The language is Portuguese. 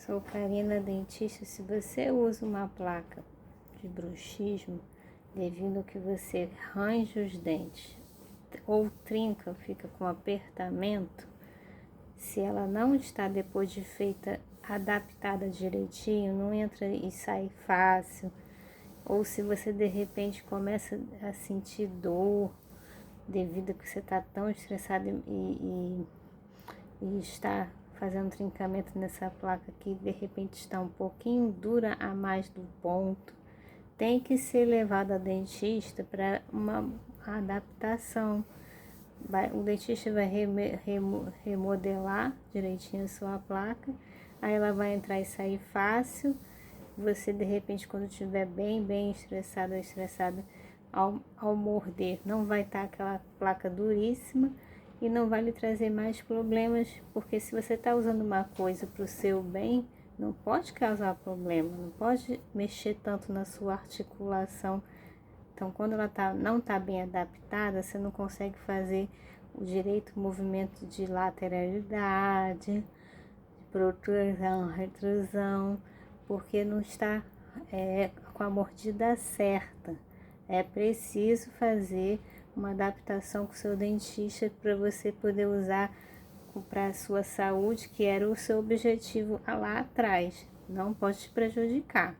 Sou Karina, dentista. Se você usa uma placa de bruxismo devido ao que você range os dentes ou trinca, fica com apertamento, se ela não está depois de feita adaptada direitinho, não entra e sai fácil, ou se você de repente começa a sentir dor devido a que você está tão estressado e está fazendo trincamento nessa placa que de repente está um pouquinho dura a mais do ponto, tem que ser levado ao dentista para uma adaptação. O dentista vai remodelar direitinho a sua placa, aí ela vai entrar e sair fácil. Você de repente, quando estiver bem estressado ou estressada, ao morder, não vai estar aquela placa duríssima e não vai lhe trazer mais problemas, porque se você está usando uma coisa para o seu bem, não pode causar problema, não pode mexer tanto na sua articulação. Então, quando ela não está bem adaptada, você não consegue fazer o direito movimento de lateralidade, de protrusão, retrusão, porque não está com a mordida certa. É preciso fazer uma adaptação com o seu dentista para você poder usar para a sua saúde, que era o seu objetivo lá atrás. Não pode te prejudicar.